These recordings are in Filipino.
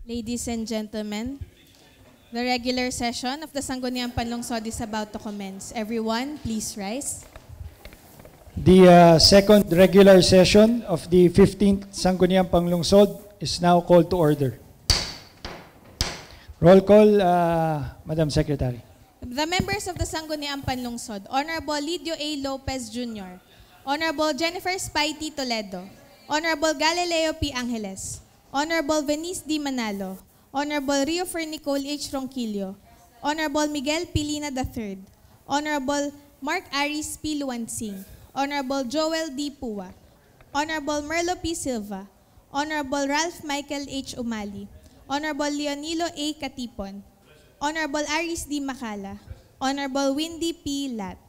Ladies and gentlemen, the regular session of the Sangguniang Panlungsod is about to commence. Everyone, please rise. The second regular session of the 15th Sangguniang Panlungsod is now called to order. Roll call, Madam Secretary. The members of the Sangguniang Panlungsod, Honorable Lidio A. Lopez Jr., Honorable Jennifer Spaiti Toledo, Honorable Galileo P. Angeles, Honorable Venice D. Manalo, Honorable Rio Fernicol H. Ronquillo, Honorable Miguel Pilina III, Honorable Mark Aris P. Luansing, Honorable Joel D. Pua, Honorable Merlo P. Silva, Honorable Ralph Michael H. Umali, Honorable Leonilo A. Katipon, Honorable Aris D. Macala, Honorable Windy P. Lat,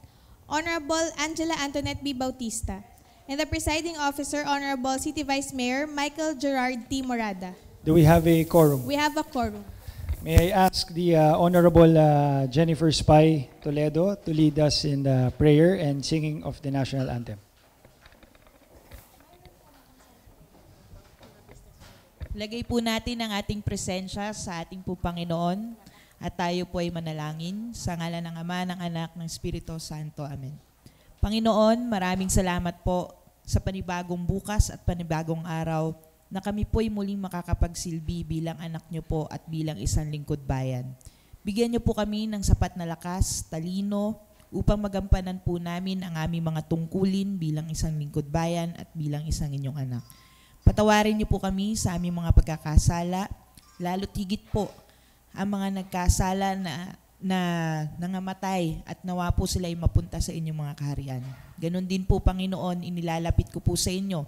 Honorable Angela Antoinette B. Bautista, and the presiding officer, Honorable City Vice Mayor Michael Gerard T. Morada. Do we have a quorum? We have a quorum. May I ask the Honorable Jennifer Spy Toledo to lead us in the prayer and singing of the national anthem. Lagay po natin ang ating presensya sa ating po Panginoon at tayo po ay manalangin sa ngalan ng Ama, ng Anak, ng Espiritu Santo. Amen. Panginoon, maraming salamat po sa panibagong bukas at panibagong araw na kami po'y muling makakapagsilbi bilang anak niyo po at bilang isang lingkod bayan. Bigyan niyo po kami ng sapat na lakas, talino, upang magampanan po namin ang aming mga tungkulin bilang isang lingkod bayan at bilang isang inyong anak. Patawarin niyo po kami sa aming mga pagkakasala, lalo't higit po ang mga nagkasala na nangamatay at nawa po sila ay mapunta sa inyong mga kaharian. Ganon din po, Panginoon, inilalapit ko po sa inyo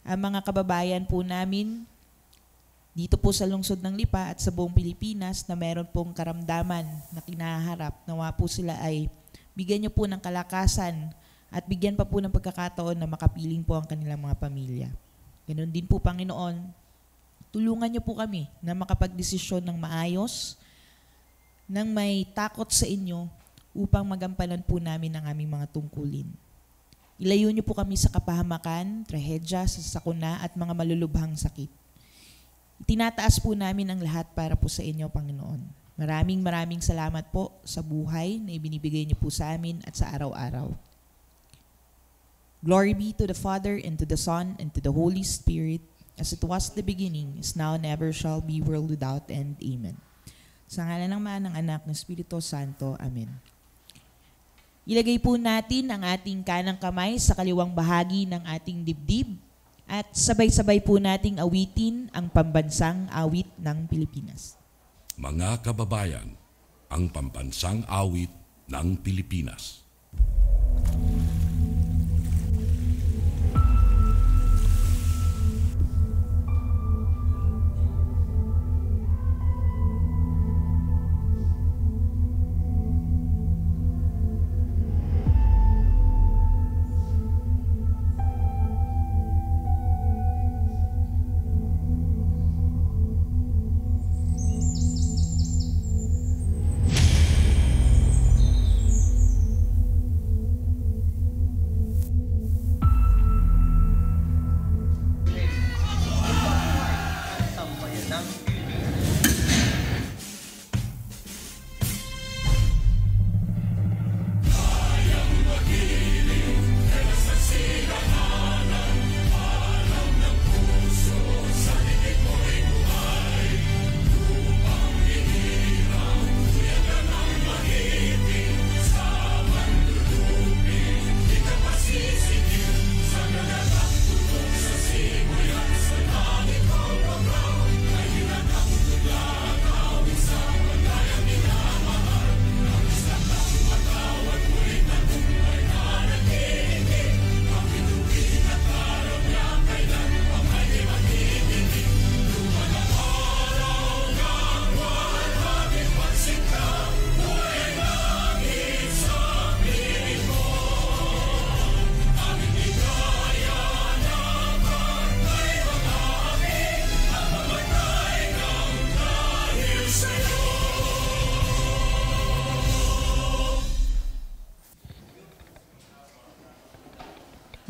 ang mga kababayan po namin dito po sa lungsod ng Lipa at sa buong Pilipinas na meron pong karamdaman na kinaharap. Nawa po sila ay bigyan niyo po ng kalakasan at bigyan pa po ng pagkakataon na makapiling po ang kanilang mga pamilya. Ganon din po, Panginoon, tulungan niyo po kami na makapagdesisyon ng maayos, nang may takot sa inyo upang magampanan po namin ang aming mga tungkulin. Ilayo niyo po kami sa kapahamakan, trahedya, sakuna at mga malulubhang sakit. Itinataas po namin ang lahat para po sa inyo, Panginoon. Maraming salamat po sa buhay na ibinibigay niyo po sa amin at sa araw-araw. Glory be to the Father, and to the Son, and to the Holy Spirit, as it was the beginning, is now, and ever shall be, world without end. Amen. Sa ngalan ng Ama, ng Anak, ng Espiritu Santo. Amen. Ilagay po natin ang ating kanang kamay sa kaliwang bahagi ng ating dibdib at sabay-sabay po nating awitin ang pambansang awit ng Pilipinas. Mga kababayan, ang pambansang awit ng Pilipinas.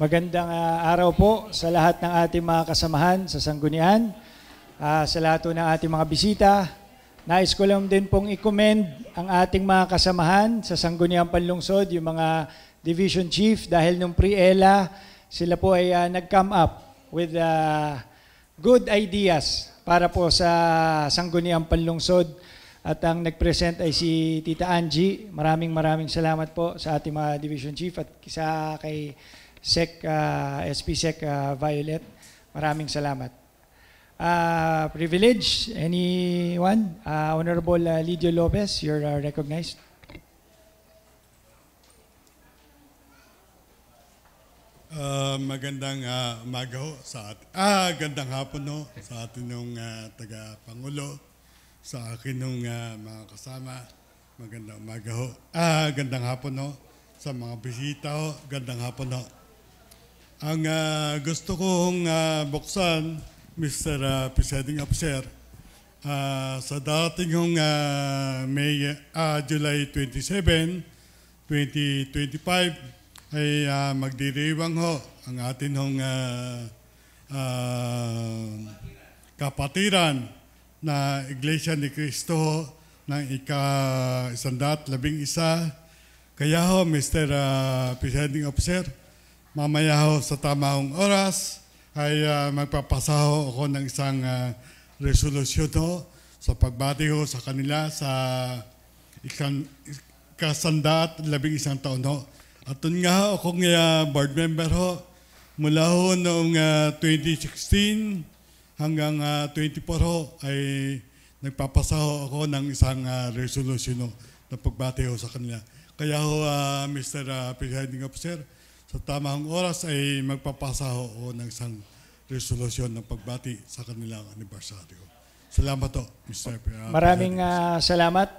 Magandang araw po sa lahat ng ating mga kasamahan sa Sanggunian. sa lahat po ng ating mga bisita. Nais ko lang din pong i-commend ang ating mga kasamahan sa Sangguniang Panlungsod, yung mga Division Chief, dahil nung pre-ELA, sila po ay nag-come up with good ideas para po sa Sangguniang Panlungsod. At ang nag-present ay si Tita Angie. Maraming salamat po sa ating mga Division Chief at isa kay SP Sec Violet. Maraming salamat. Privilege, anyone? Honorable Lidio Lopez, you're recognized. Magandang umaga ho gandang hapon ho sa atin ng taga-Pangulo, sa akin ng mga kasama. Magandang umaga ho. Gandang hapon ho sa mga bisita ho. Gandang hapon ho. Ang gusto kong buksan, Mr. Presiding Officer, sa dating hong July 27, 2025, ay magdiriwang ho ang atin hong kapatiran na Iglesia ni Cristo ho ng ika-111. Kaya ho, Mr. Presiding Officer, mamaya ho sa tamang oras ay magpapasa ho ako ng isang resolusyon ho sa pagbati ho sa kanila sa ika-111 taon ho. At doon nga ho, akong board member ho, mula ho noong 2016 hanggang 24 ho, ay nagpapasa ho ako ng isang resolution ho na pagbati ho sa kanila. Kaya ho, Mr. Presiding Officer, sa tamang oras ay magpapasa ho ako ng isang resolution ng pagbati sa kanilang anibersaryo. Salamat ho, Mr. Presiding. Maraming salamat,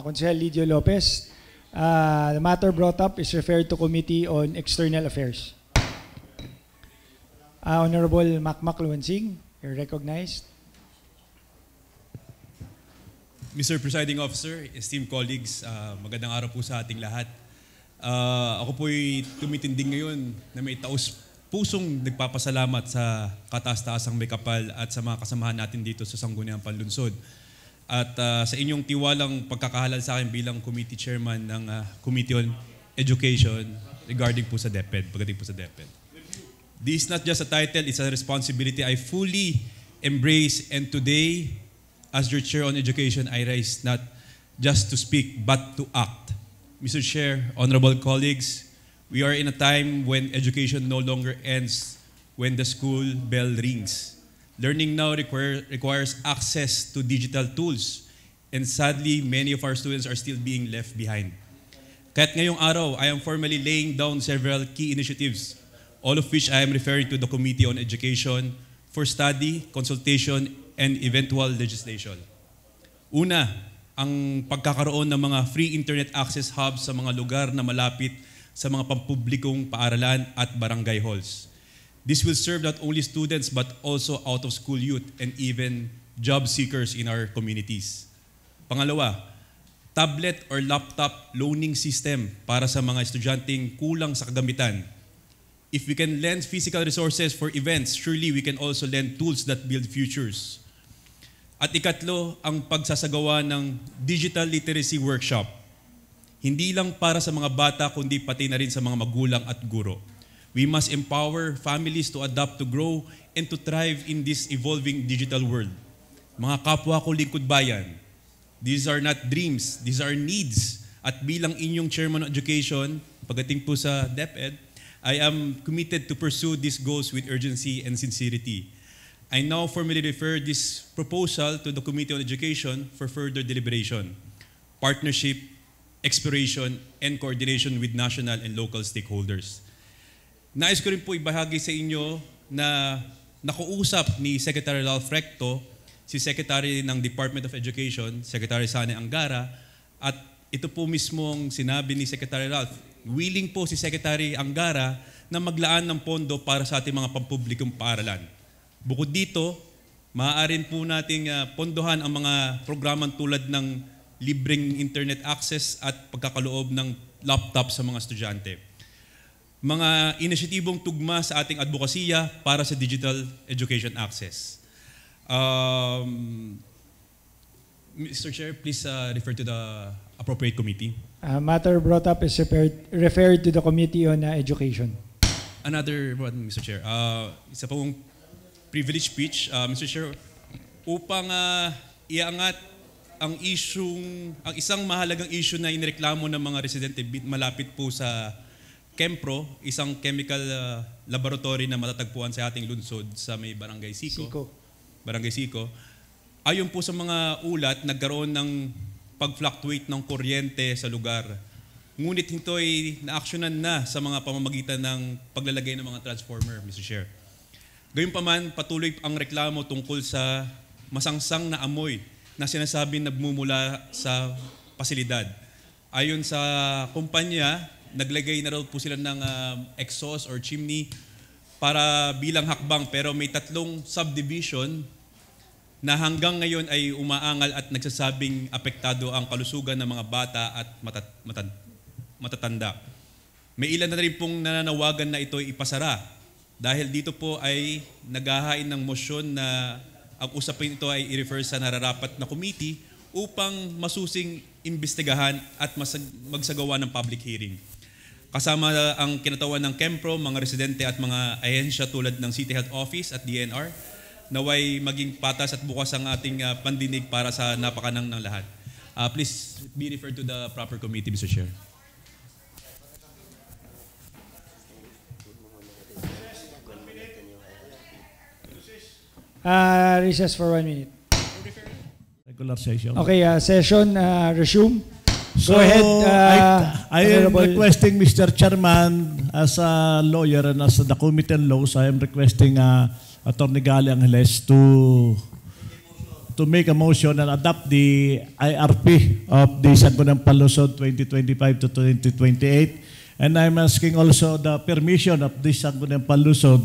Consejero Lidio Lopez. The matter brought up is referred to Committee on External Affairs. Honorable Makmak Luwansing, you're recognized. Mr. Presiding Officer, esteemed colleagues, magandang araw po sa ating lahat. Ako po'y tumitinding ngayon na may taus-pusong nagpapasalamat sa kataas-taasang may kapal at sa mga kasamahan natin dito sa Sangguniang Panlungsod. At sa inyong tiwalang pagkakahalal sa akin bilang committee chairman ng Committee on Education regarding po sa DepEd, pagdating po sa DepEd. This is not just a title, it's a responsibility I fully embrace, and today, as your chair on education, I rise not just to speak but to act. Mr. Chair, honorable colleagues, we are in a time when education no longer ends when the school bell rings. Learning now requires access to digital tools, and sadly, many of our students are still being left behind. Kaya't ngayong araw, I am formally laying down several key initiatives, all of which I am referring to the Committee on Education for study, consultation, and eventual legislation. Una, ang pagkakaroon ng mga free internet access hubs sa mga lugar na malapit sa mga pampublikong paaralan at barangay halls. This will serve not only students but also out-of-school youth and even job seekers in our communities. Pangalawa, tablet or laptop loaning system para sa mga estudyanteng kulang sa kagamitan. If we can lend physical resources for events, surely we can also lend tools that build futures. At ikatlo, ang pagsasagawa ng digital literacy workshop. Hindi lang para sa mga bata kundi pati na rin sa mga magulang at guro. We must empower families to adapt, to grow, and to thrive in this evolving digital world. Mga kapwa ko lingkod bayan, these are not dreams, these are needs. At bilang inyong Chairman of Education, pagdating po sa DepEd, I am committed to pursue these goals with urgency and sincerity. I now formally refer this proposal to the Committee on Education for further deliberation, partnership, exploration, and coordination with national and local stakeholders. Nais ko rin po ibahagi sa inyo na nakuusap ni Secretary Ralph Recto, si Secretary ng Department of Education, Secretary Sani Angara, at ito po mismong sinabi ni Secretary Ralph, willing po si Secretary Angara na maglaan ng pondo para sa ating mga pampublikong paaralan. Bukod dito, maaaring po nating pondohan ang mga programang tulad ng libreng internet access at pagkakaloob ng laptop sa mga estudyante. Mga inisyatibong tugma sa ating advokasya para sa digital education access. Mr. Chair, please refer to the appropriate committee. Matter brought up is referred to the Committee on Education. Another one, Mr. Chair. Isa pong privilege speech, Mr. Chair, upang iangat ang isang mahalagang issue na inireklamo ng mga residente malapit po sa Kempro, isang chemical laboratory na matatagpuan sa ating lungsod sa may Barangay Sico. Barangay Sico. Ayon po sa mga ulat, nagkaroon ng pag-fluctuate ng kuryente sa lugar. Ngunit ito ay na-actionan na sa mga pamamagitan ng paglalagay ng mga transformer, Mr. Chair. Gayunpaman, patuloy ang reklamo tungkol sa masangsang na amoy na sinasabing nagmumula sa pasilidad. Ayon sa kumpanya, naglagay na raw po sila ng exhaust or chimney para bilang hakbang, pero may 3 subdivision na hanggang ngayon ay umaangal at nagsasabing apektado ang kalusugan ng mga bata at matatanda. May ilan na rin pong nananawagan na ito ipasara dahil dito po ay naghahain ng motion na ang usapin ito ay i-refer sa nararapat na committee upang masusing imbestigahan at magsagawa ng public hearing. Kasama ang kinatawan ng Kempro, mga residente at mga ahensya tulad ng City Health Office at DNR, naway maging patas at bukas ang ating pandinig para sa napakanang ng lahat. Please be referred to the proper committee, Mr. Chair. Recess for 1 minute. Regular session. Okay, session resume. So, Go ahead. I am Honorable- requesting, Mr. Chairman, as a lawyer and as the Committee on Laws, I am requesting Attorney Gali Angeles to make a motion and adopt the IRP of the Sangguniang Panlusod 2025 to 2028. And I'm asking also the permission of the Sangguniang Panlusod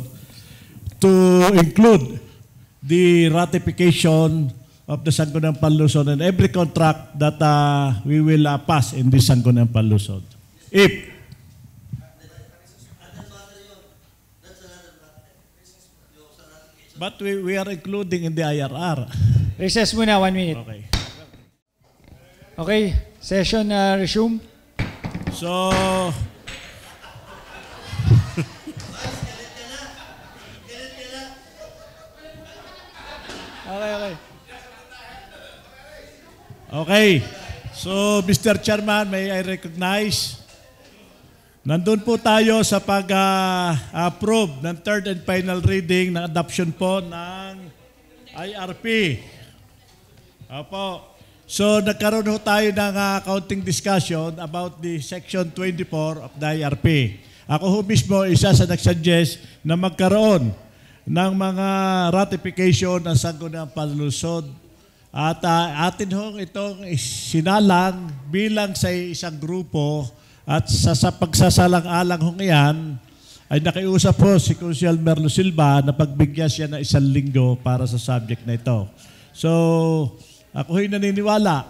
to include the ratification of the Sangguniang Panlusod and every contract that we will pass in this Sangguniang Panlusod. But we are including in the IRR. Recess muna, 1 minute. Okay. Okay, session resume. So, Okay. okay. So, Mr. Chairman, may I recognize, nandun po tayo sa pag-approve ng third and final reading ng adoption po ng IRP. Opo. So, nagkaroon ho tayo ng counting discussion about the Section 24 of the IRP. Ako ho mismo isa sa nagsuggest na magkaroon ng mga ratification ng Sangguniang Panlusod. At atin ho itong sinalang bilang sa isang grupo at sa pagsasalang-alang ho ngayon ay nakiusap po si Consul Merlo Silva na pagbigyan siya ng 1 linggo para sa subject na ito. So, ako ho'y naniniwala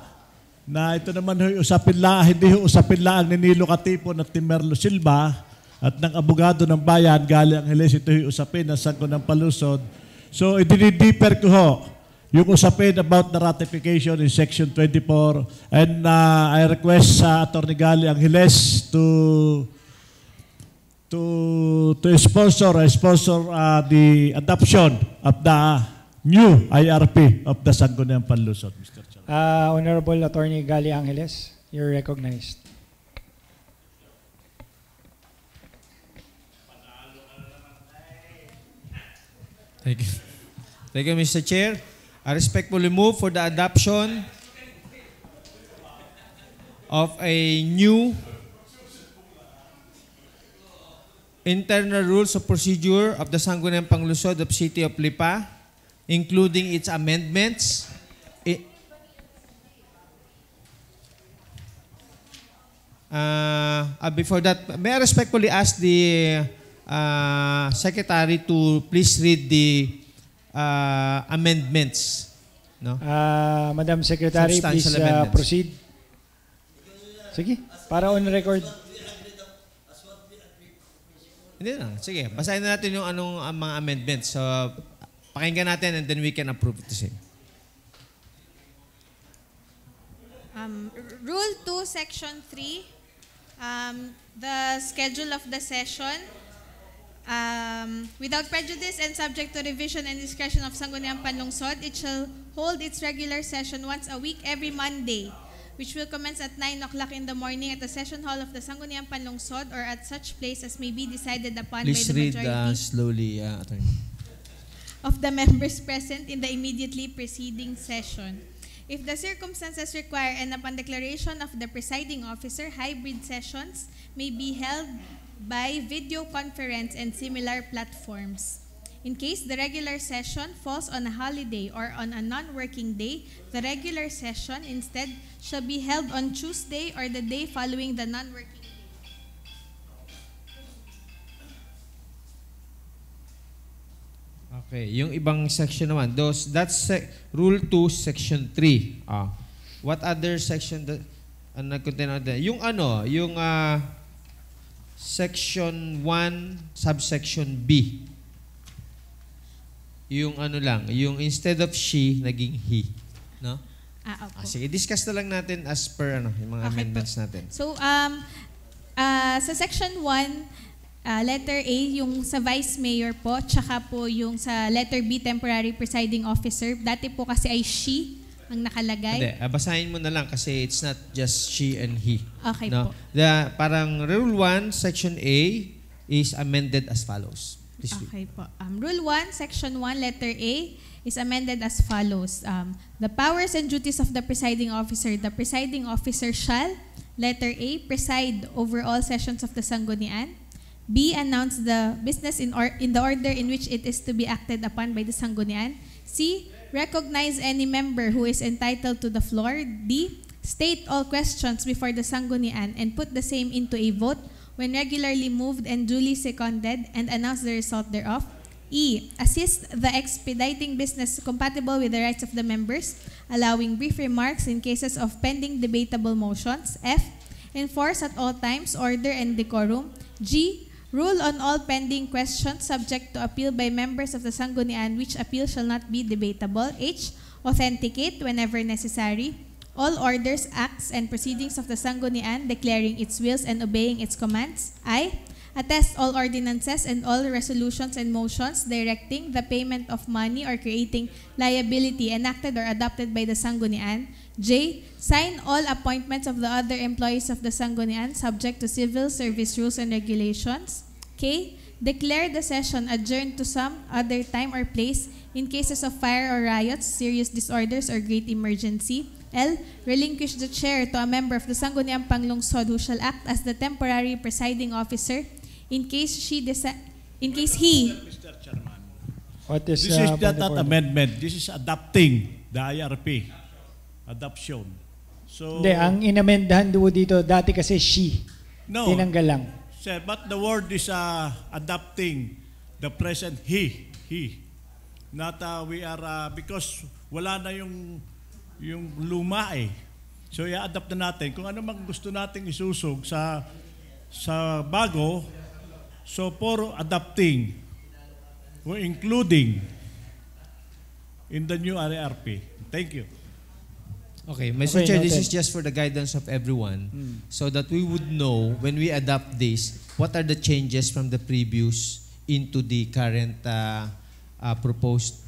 na ito naman ho'y usapin lang, hindi ho usapin lang ni Nilo Katipo at ni Merlo Silva at ng abogado ng bayan, Gali Angeles, ito ho'y usapin ng Sangguniang Panlusod. So, idinideeper ko ho yung usapin about the ratification in Section 24 and I request sa Atty. Gali Angeles to sponsor the adoption of the new IRP of the Sangguniang Panlusod, Mr. Chairman. Honorable Attorney Gali Angeles, you're recognized. Thank you. Thank you, Mr. Chair. I respectfully move for the adoption of a new internal rules of procedure of the Sangguniang Panlusod of City of Lipa, including its amendments. Before that, may I respectfully ask the Secretary to please read the amendments. No? Madam Secretary, please Substantial amendments. proceed. Sige, para on record. Hindi na. Sige, basahin na natin yung ang mga amendments. So, Pakinggan natin and then we can approve it the same. Rule 2, Section 3, the schedule of the session. Without prejudice and subject to revision and discretion of Sangguniang Panlungsod, it shall hold its regular session once a week every Monday, which will commence at 9 o'clock in the morning at the session hall of the Sangguniang Panlungsod or at such place as may be decided upon Please by the read majority slowly, Attorney. of the members present in the immediately preceding session. If the circumstances require and upon declaration of the presiding officer, hybrid sessions may be held by video conference and similar platforms. In case the regular session falls on a holiday or on a non-working day, the regular session instead shall be held on Tuesday or the day following the non-working day. Okay, yung ibang section naman, that's Rule 2, Section 3. What other section nag-contain on that? Yung Section 1, Subsection B. Yung yung instead of she, naging he. No? Opo. Sige, discuss na lang natin as per yung mga amendments natin. So, sa Section 1, letter A, yung sa Vice Mayor po, tsaka po yung sa letter B, Temporary Presiding Officer. Dati po kasi ay she ang nakalagay. Hindi, basahin mo na lang kasi it's not just she and he. Okay no? po. Parang Rule 1, Section A is amended as follows. Please read. Okay po. Rule 1, Section 1, letter A is amended as follows. The powers and duties of the presiding officer. The presiding officer shall, letter A, preside over all sessions of the Sanggunian. B, announce the business in the order in which it is to be acted upon by the Sanggunian. C, recognize any member who is entitled to the floor. D, state all questions before the Sanggunian and put the same into a vote when regularly moved and duly seconded and announce the result thereof. E, assist the expediting business compatible with the rights of the members, allowing brief remarks in cases of pending debatable motions. F, enforce at all times order and decorum. G, rule on all pending questions subject to appeal by members of the Sanggunian which appeal shall not be debatable. H, authenticate whenever necessary all orders, acts, and proceedings of the Sanggunian, declaring its wills and obeying its commands. I, attest all ordinances and all resolutions and motions directing the payment of money or creating liability enacted or adopted by the Sanggunian. J, sign all appointments of the other employees of the Sanggunian subject to civil service rules and regulations. K, declare the session adjourned to some other time or place in cases of fire or riots, serious disorders, or great emergency. L, relinquish the chair to a member of the Sangguniang Panlungsod who shall act as the temporary presiding officer in case he Mr. Chairman, What is, this is point not of order? amendment. This is adopting the IRP. Adoption. So, Hindi, ang inamendahan dito, dati kasi she. no, Tinanggal lang. sir, but the word is adopting the present he. Not we are, because wala na yung luma eh. So i-adapt na natin. Kung ano mang gusto nating isusog sa bago, so for adapting, or including in the new IRP. Thank you. Okay, Mr. Chair, this noted. is just for the guidance of everyone so that we would know when we adopt this, what are the changes from the previous into the current proposed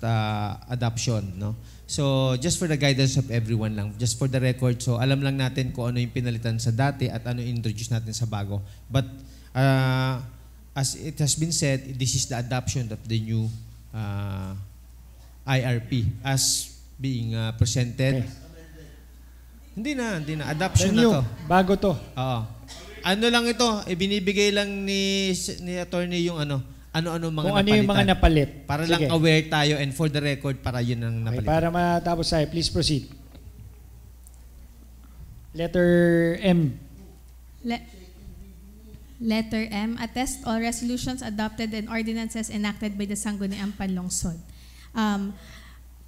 adoption, no? So, just for the guidance of everyone lang, just for the record, so alam lang natin kung ano yung pinalitan sa dati at ano yung introduce natin sa bago. But, as it has been said, this is the adoption of the new IRP as being presented. Okay. Hindi na. Adoption The new, na to. bago to. Oo. Ano lang ito, binibigay lang ni attorney yung ano-ano mga Kung ano napalitan. yung mga napalit. Para Sige. lang aware tayo and for the record, para yun ang Okay, napalitan. para matapos tayo, please proceed. Letter M. Letter M, attest all resolutions adopted and ordinances enacted by the Sangguniang Panlungsod.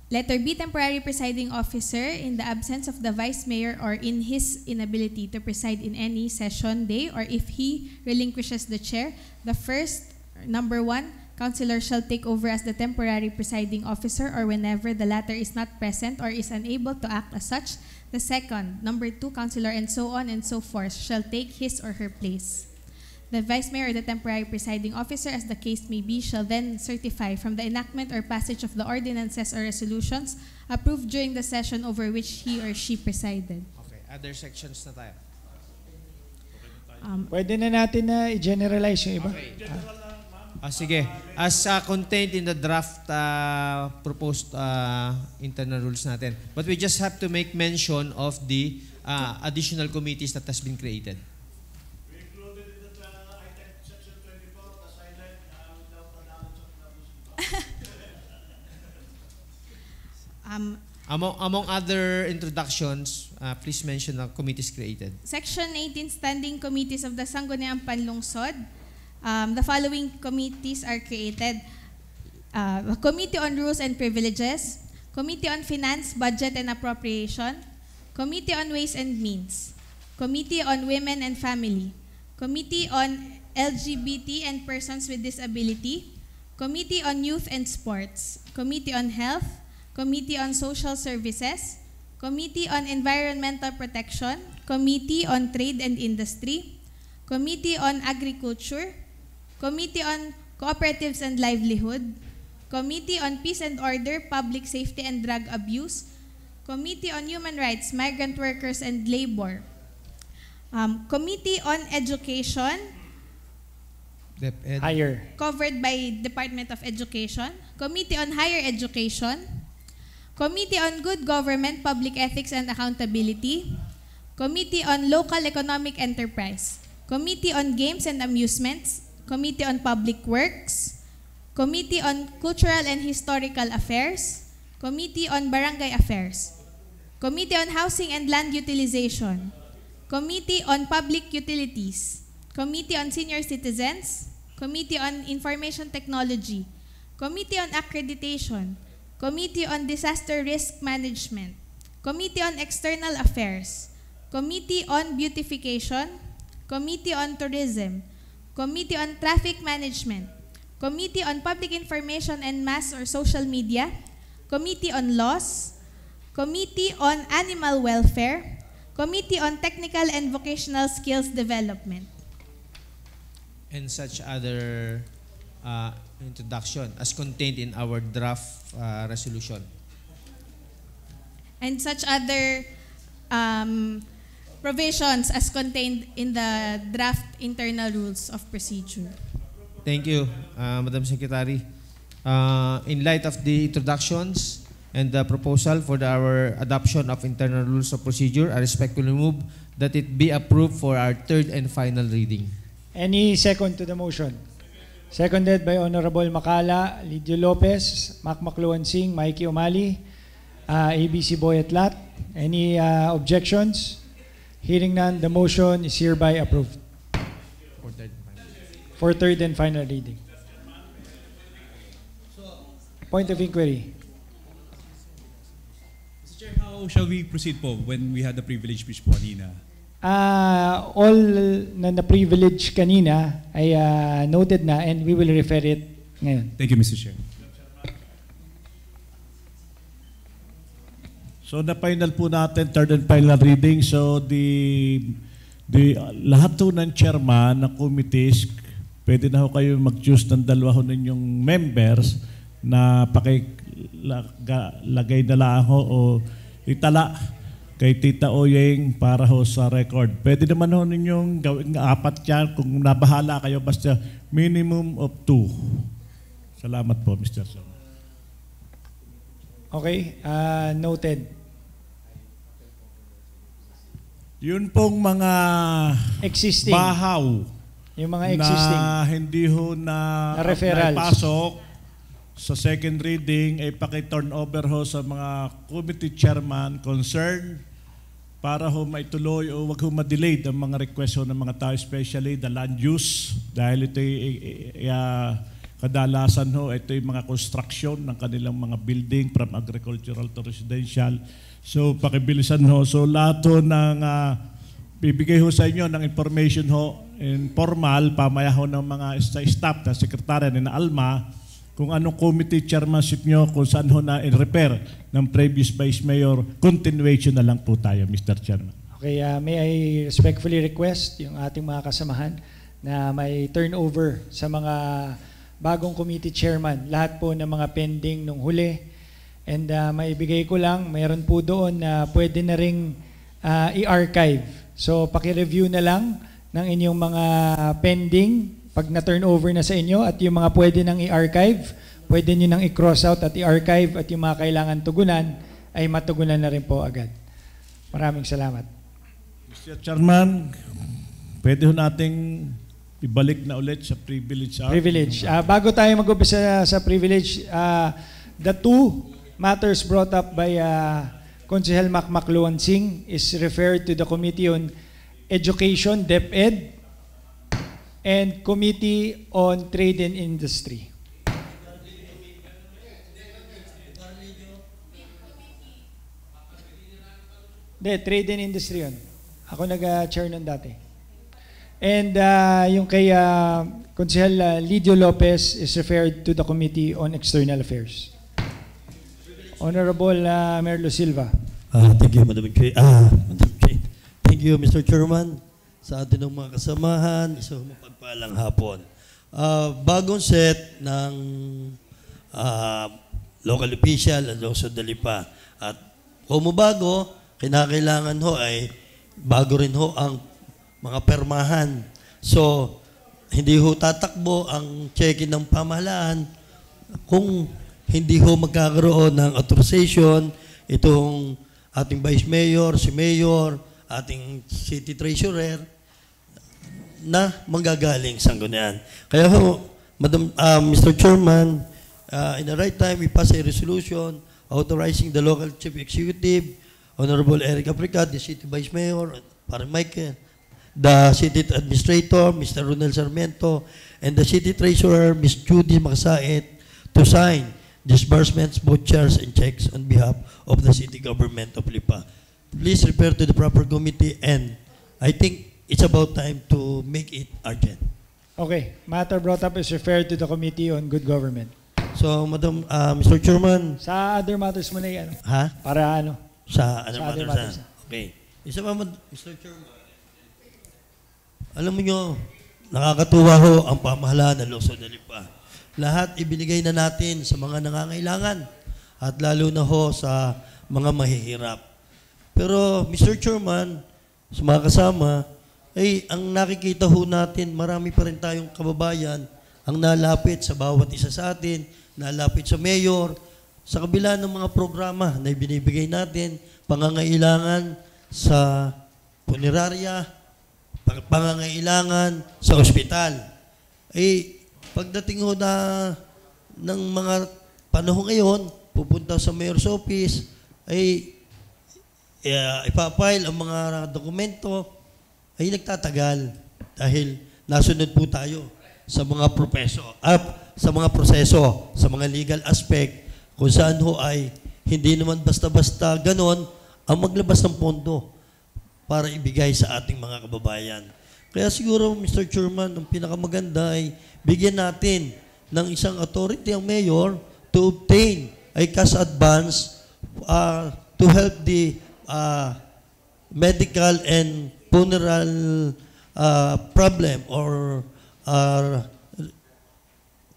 Letter B, temporary presiding officer in the absence of the vice mayor or in his inability to preside in any session day or if he relinquishes the chair. The first, number 1, councilor shall take over as the temporary presiding officer or whenever the latter is not present or is unable to act as such. The second, number 2 councilor, and so on and so forth, shall take his or her place. The vice mayor or the temporary presiding officer, as the case may be, shall then certify from the enactment or passage of the ordinances or resolutions approved during the session over which he or she presided. Okay, other sections na tayo. Pwede na natin na i-generalize yung iba. Sige. As contained in the draft proposed internal rules natin. But we just have to make mention of the additional committees that has been created. We included in the item section 24, the silent without allowance of Among other introductions, please mention the committees created. Section 18, Standing Committees of the Sangguniang Panlungsod. The following committees are created. Committee on Rules and Privileges, Committee on Finance, Budget and Appropriation, Committee on Ways and Means, Committee on Women and Family, Committee on LGBT and Persons with Disability, Committee on Youth and Sports, Committee on Health, Committee on Social Services, Committee on Environmental Protection, Committee on Trade and Industry, Committee on Agriculture, Committee on Cooperatives and Livelihood, Committee on Peace and Order, Public Safety and Drug Abuse, Committee on Human Rights, Migrant Workers and Labor, Committee on Education, DepEd. Higher. covered by Department of Education, Committee on Higher Education, Committee on Good Government, Public Ethics and Accountability, Committee on Local Economic Enterprise, Committee on Games and Amusements, Committee on Public Works, Committee on Cultural and Historical Affairs, Committee on Barangay Affairs, Committee on Housing and Land Utilization, Committee on Public Utilities, Committee on Senior Citizens, Committee on Information Technology, Committee on Accreditation, Committee on Disaster Risk Management, Committee on External Affairs, Committee on Beautification, Committee on Tourism, Committee on Traffic Management, Committee on Public Information and Mass or Social Media, Committee on Laws, Committee on Animal Welfare, Committee on Technical and Vocational Skills Development. And such other introduction as contained in our draft resolution. And such other provisions as contained in the draft internal rules of procedure. Thank you, Madam Secretary. In light of the introductions and the proposal for our adoption of internal rules of procedure, I respectfully move that it be approved for our third and final reading. Any second to the motion? Seconded by Honorable Macala, Lidio Lopez, Macmacluan Singh, Mikey Omali, ABC Boyatlat. Any objections? Hearing none, the motion is hereby approved. For third and final reading. Point of inquiry. Mr. Chair, how shall we proceed po when we had the privilege speech po kanina? All na privilege kanina ay noted na and we will refer it ngayon. Thank you, Mr. Chair. So na-final po natin, third and final reading. So lahat po ng chairman ng committees, pwede na ho kayo mag-choose ng dalawa ho ninyong members na pakilagay na lang ho o itala kay Tita Oyeng para ho sa record. Pwede naman ho ninyong gawin 4 yan kung nabahala kayo, basta minimum of 2. Salamat po, Mr. Chairman. Okay, noted. Yun pong mga Existing. bahaw Yung mga existing. na hindi ho na referrals. naipasok sa second reading ay paki-turn over ho sa mga committee chairman concerned para ho maituloy o wag ho ma-delay ang mga request ho ng mga tao, especially the land use, dahil ito kadalasan ho ito yung mga construction ng kanilang mga building from agricultural to residential. So pakibilisan ho. So lahat ho ng bibigay ho sa inyo ng information ho informal, pamaya ho ng mga staff na sekretarya ni na Alma, kung anong committee chairmanship nyo, kung saan ho na in-repair ng previous Vice Mayor, continuation na lang po tayo, Mr. Chairman. Okay, may I respectfully request yung ating mga kasamahan na may turnover sa mga bagong committee chairman, lahat po ng mga pending nung huli. And maibigay ko lang, mayroon po doon na pwede na ring i-archive. So paki-review na lang ng inyong mga pending pag na-turnover na sa inyo, at yung mga pwede nang i-archive, pwede nyo nang i-cross out at i-archive, at yung mga kailangan tugunan ay matugunan na rin po agad. Maraming salamat. Mr. Chairman, pwede ho nating ibalik na ulit sa privilege hour. Privilege. Bago tayo mag-umpisa sa privilege, the two matters brought up by Konsehal Macmacluan Singh is referred to the Committee on Education, DepEd, and Committee on Trade and Industry. Trade and Industry yun. Ako nag-chair nun dati. And yung kay Konsehal Lidio Lopez is referred to the Committee on External Affairs. Honorable Merlo Silva. Thank you, Madam Chair. Thank you, Mr. Chairman, sa atin ng mga kasamahan, isang mapagpalang hapon. Bagong set ng local official at Lungsod Dalipa. At kung bago, kinakailangan ho ay bago rin ho ang mga permahan. So, hindi ho tatakbo ang check-in ng pamahalaan kung hindi ho magkakaroon ng authorization itong ating Vice Mayor, si Mayor, ating City Treasurer na manggagaling Sangguniang. Kaya ho, Mr. Chairman, in the right time, we pass a resolution authorizing the local Chief Executive, Honorable Eric Apricat, the City Vice Mayor, Parang Michael, the City Administrator, Mr. Ronel Sarmiento, and the City Treasurer, Ms. Judy Makasait, to sign disbursements, vouchers, and checks on behalf of the City Government of Lipa. Please refer to the proper committee, and I think it's about time to make it urgent. Okay. Matter brought up is referred to the Committee on Good Government. So, Mr. Chairman. Sa other matters mo na yan. Ha? Para ano? Sa other other matters. matters. Okay. Isa pa, Mr. Chairman. Alam mo nyo, nakakatuwa ho ang pamahalaan ng Lungsod Dalipa. Lahat ibinigay na natin sa mga nangangailangan at lalo na ho sa mga mahihirap. Pero, Mr. Chairman, sa mga kasama, ay ang nakikita ho natin, marami pa rin tayong kababayan ang nalapit sa bawat isa sa atin, nalapit sa mayor, sa kabila ng mga programa na ibinibigay natin, pangangailangan sa punerarya, pangangailangan sa ospital. Ay, pagdating ho na ng mga panahon ngayon, pupunta sa mayor's office, ay ipapile ang mga dokumento, ay nagtatagal dahil nasunod po tayo sa mga sa mga proseso, sa mga legal aspect, kung saan ho ay hindi naman basta-basta ganon ang maglabas ng pondo para ibigay sa ating mga kababayan. Kaya siguro, Mr. Chairman, ang pinakamaganda ay bigyan natin ng isang authority ang mayor to obtain a cash advance to help the medical and funeral problem or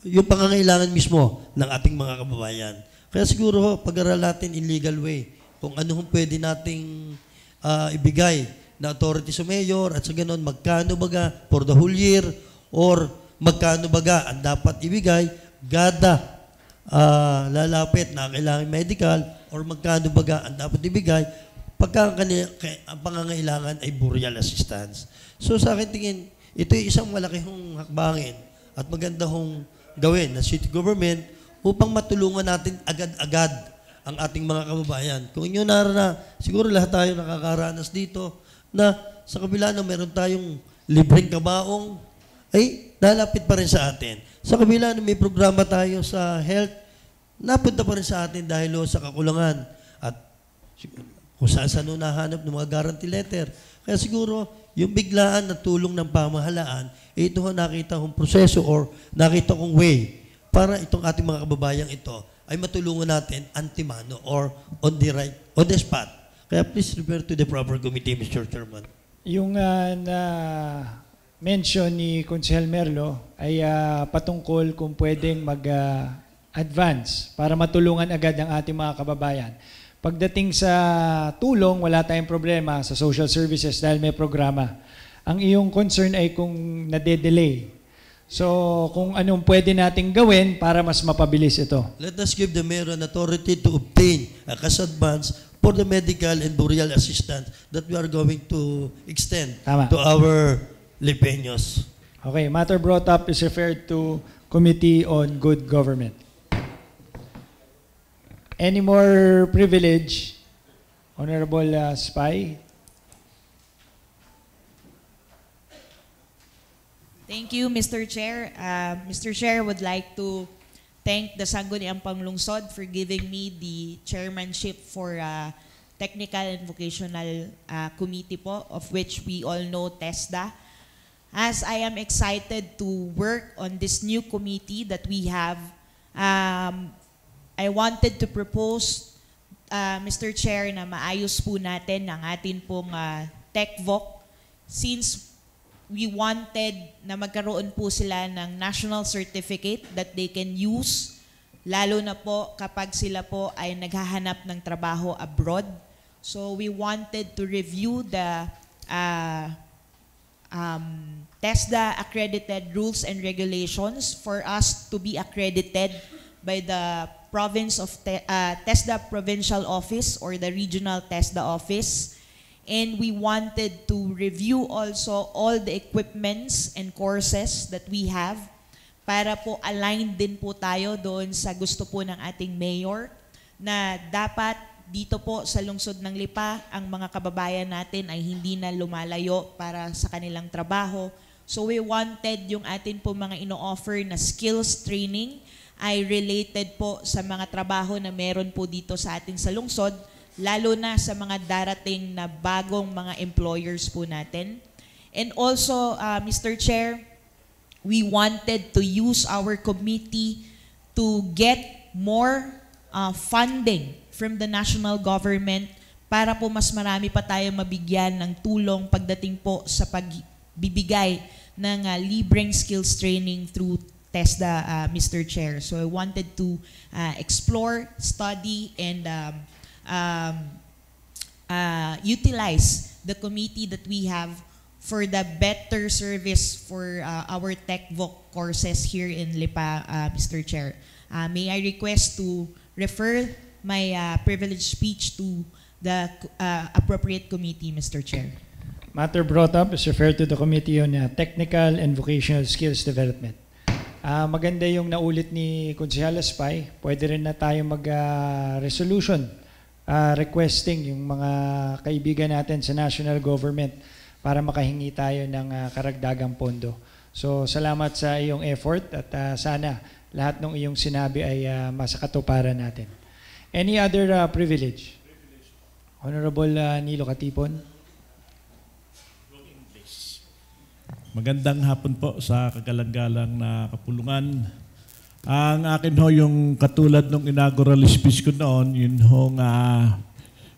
yung pangangailangan mismo ng ating mga kababayan. Kaya siguro, pag-aral natin in legal way kung ano pwede nating ibigay na authority sa mayor at sa ganon, magkano baga for the whole year or magkano baga ang dapat ibigay gada lalapit na kailangan medical or magkano baga ang dapat ibigay pagka ang pangangailangan ay burial assistance. So sa akin tingin, ito ay isang malakihong hakbangin at maganda hong gawin na city government upang matulungan natin agad-agad ang ating mga kababayan. Kung inyo siguro lahat tayo nakakaranas dito na sa kabila na meron tayong libreng kabaong, ay lalapit pa rin sa atin. Sa kabila na may programa tayo sa health, napunta pa rin sa atin dahil sa kakulangan. At kung saan nahanap ng mga guarantee letter. Kaya siguro, yung biglaan na tulong ng pamahalaan, ito ang nakita kong proseso or nakita kong way para itong ating mga kababayang ito ay matulungan natin antimano or on the spot. Kaya please refer to the proper committee, Mr. Chairman. Yung na-mention ni Konsehal Merlo ay patungkol kung pwedeng mag-advance para matulungan agad ang ating mga kababayan. Pagdating sa tulong, wala tayong problema sa social services dahil may programa. Ang iyong concern ay kung nade-delay. So, kung anong pwede nating gawin para mas mapabilis ito. Let us give the mayor an authority to obtain a cash advance for the medical and burial assistance that we are going to extend to our Lipeños. Okay, matter brought up is referred to Committee on Good Government. Any more privilege, Honorable Spy? Thank you, Mr. Chair. Mr. Chair, would like to thank the Sangguniang Panlungsod for giving me the chairmanship for Technical and Vocational Committee po, of which we all know TESDA. As I am excited to work on this new committee that we have, I wanted to propose, Mr. Chair, na maayos po natin ang atin pong TechVoc since we wanted na magkaroon po sila ng national certificate that they can use, lalo na po kapag sila po ay naghahanap ng trabaho abroad. So we wanted to review the TESDA accredited rules and regulations for us to be accredited by the province of TESDA Provincial Office or the Regional TESDA Office. And we wanted to review also all the equipments and courses that we have para po aligned din po tayo doon sa gusto po ng ating mayor na dapat dito po sa lungsod ng Lipa ang mga kababayan natin ay hindi na lumalayo para sa kanilang trabaho. So we wanted yung atin po mga ino-offer na skills training ay related po sa mga trabaho na meron po dito sa atin sa lungsod, lalo na sa mga darating na bagong mga employers po natin. And also, Mr. Chair, we wanted to use our committee to get more funding from the national government para po mas marami pa tayo mabigyan ng tulong pagdating po sa pagbibigay ng libreng skills training through TESDA, Mr. Chair. So I wanted to explore, study, and utilize the committee that we have for the better service for our TechVoc courses here in Lipa, Mr. Chair. May I request to refer my privileged speech to the appropriate committee, Mr. Chair. Matter brought up is referred to the Committee on Technical and Vocational Skills Development. Maganda yung naulit ni Konsehala Spy. Pwede rin na tayo mag-resolution requesting yung mga kaibigan natin sa national government para makahingi tayo ng karagdagang pondo. So salamat sa iyong effort at sana lahat ng iyong sinabi ay masakatuparan natin. Any other privilege? Honorable Nilo Katipon. Magandang hapon po sa kagalang-galang na kapulungan. Ang akin ho yung katulad ng inaugural speech ko noon, yun hong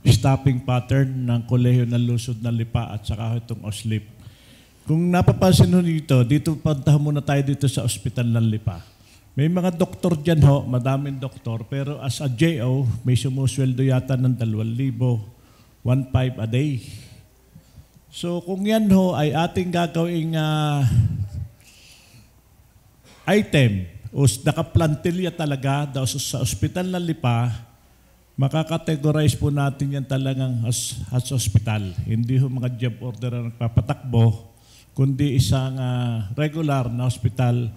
stopping pattern ng Kolehiyo ng Lungsod ng Lipa at saka itong OSLIP. Kung napapansin ho dito puntahan muna tayo dito sa ospital ng Lipa. May mga doktor dyan ho, madaming doktor, pero as a JO, may sumusweldo yata ng 2,000, 1,500 a day. So kung yan ho ay ating gagawing item o nakaplantilya talaga sa ospital ng Lipa, makakategorize po natin yan talagang as hospital. Hindi ho mga job order na nagpapatakbo, kundi isang regular na hospital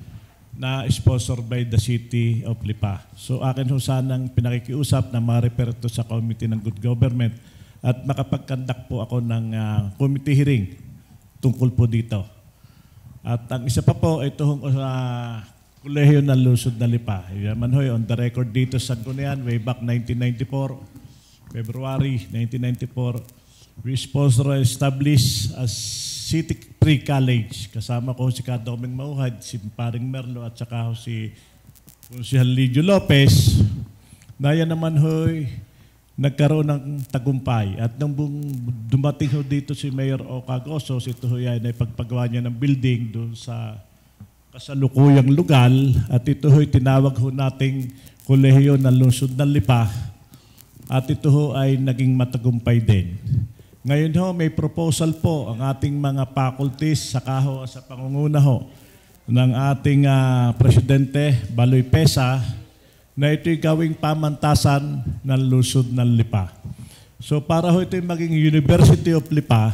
na sponsor by the City of Lipa. So akin ho sanang pinakikiusap na ma-refer to sa Committee ng Good Government at makapag-conduct po ako ng committee hearing tungkol po dito. At ang isa pa po, ito sa Kolehiyo ng Lungsod ng Lipa. Yaman ho, on the record dito sa Sangguniang, way back 1994, February 1994, we sponsor and establish a City Pre-College. Kasama ko si Kadoming Mauhad, si Paring Merlo at saka si Konsehal Lidio Lopez. Na yan naman ho'y nagkaroon ng tagumpay. At nung dumating ho dito si Mayor Ocagosos, ito ho yan ay pagpagawa niya ng building doon sa kasalukuyang lugar. At ito ho'y tinawag ho nating kolehiyo ng lungsod ng Lipa. At ito ho ay naging matagumpay din. Ngayon ho, may proposal po ang ating mga faculties saka ho sa pangunguna ho ng ating Presidente Baloy Pesa na ito'y gawing pamantasan ng lungsod ng Lipa. So para ho ito'y maging University of Lipa,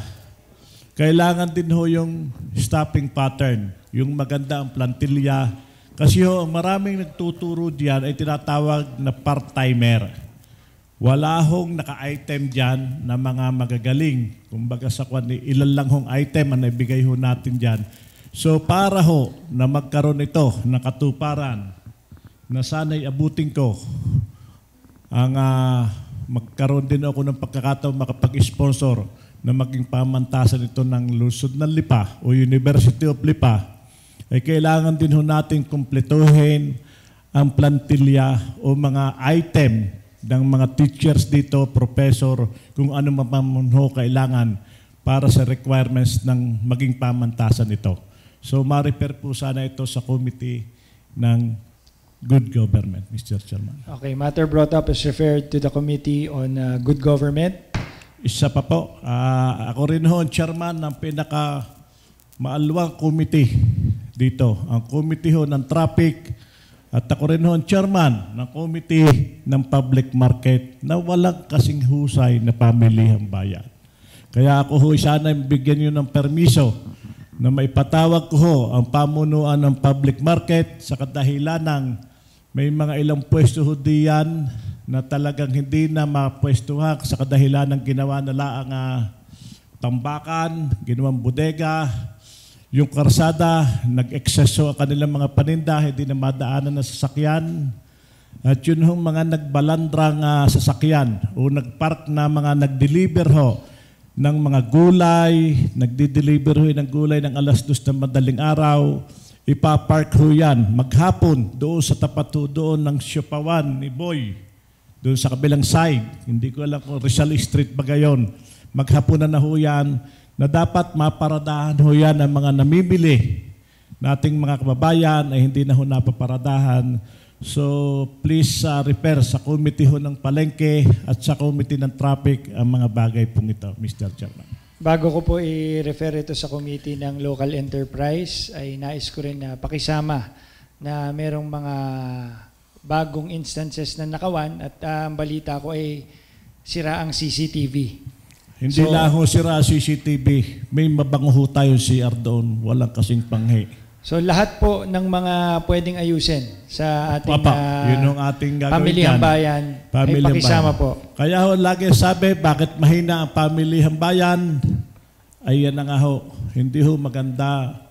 kailangan din ho yung staffing pattern, yung maganda ang plantilya. Kasi ho, ang maraming nagtuturo diyan ay tinatawag na part-timer. Wala hong naka-item dyan na mga magagaling. Kumbaga sa ilan lang hong item ang naibigay ho natin dyan. So para ho na magkaroon ito ng katuparan na sana'y abutin ko ang magkaroon din ako ng pagkakataon makapag-sponsor na maging pamantasan ito ng lungsod ng Lipa o University of Lipa, ay kailangan din ho natin kumpletuhin ang plantilya o mga item ng mga teachers dito, professor, kung ano man ho kailangan para sa requirements ng maging pamantasan ito. So ma-refer po sana ito sa committee ng good government, Mr. Chairman. Okay, matter brought up is referred to the Committee on Good Government. Isa pa po, ako rin ho ang chairman ng pinaka maalwang committee dito. Ang committee ho ng traffic. At ako rin ho ang chairman ng committee ng public market na walang kasing husay na pamilihang bayan. Kaya ako ho sana bigyan nyo ng permiso na maipatawag ko ho ang pamunuan ng public market sa kadahilan ng may mga ilang pwesto ho diyan na talagang hindi na mapwestuhan sa kadahilan ng ginawa nila ang tambakan, ginawang bodega. Yung karsada, nag-ekseso ang kanilang mga paninda, hindi na madaanan na sasakyan. At yun hong mga nagbalandrang sasakyan o nagpark na mga nag-deliver ho ng mga gulay, nagdi-deliver ho ng gulay ng alas 2 ng madaling araw, ipapark ho yan maghapon doon sa tapat ho doon ng Siopawan ni Boy, doon sa kabilang side. Hindi ko alam kung Rizal Street ba gayon. Maghapon na ho yan, na dapat maparadahan ho yan ang mga namimili nating mga kababayan ay hindi na ho napaparadahan. So please refer sa committee ho ng palengke at sa committee ng traffic ang mga bagay pong ito, Mr. Chairman. Bago ko po i-refer ito sa committee ng local enterprise, ay nais ko rin na pakisama na merong mga bagong instances na nakawan at ang balita ko ay sira ang CCTV. Hindi lang ho sira CCTV, may mabango ho tayo CR doon, walang kasing panghi. So lahat po ng mga pwedeng ayusin sa ating yun ang ating gagawin pamilihang bayan ay pakisama po. Kaya ho lagi sabi, bakit mahina ang pamilihang bayan? Ayan na nga ho, hindi ho maganda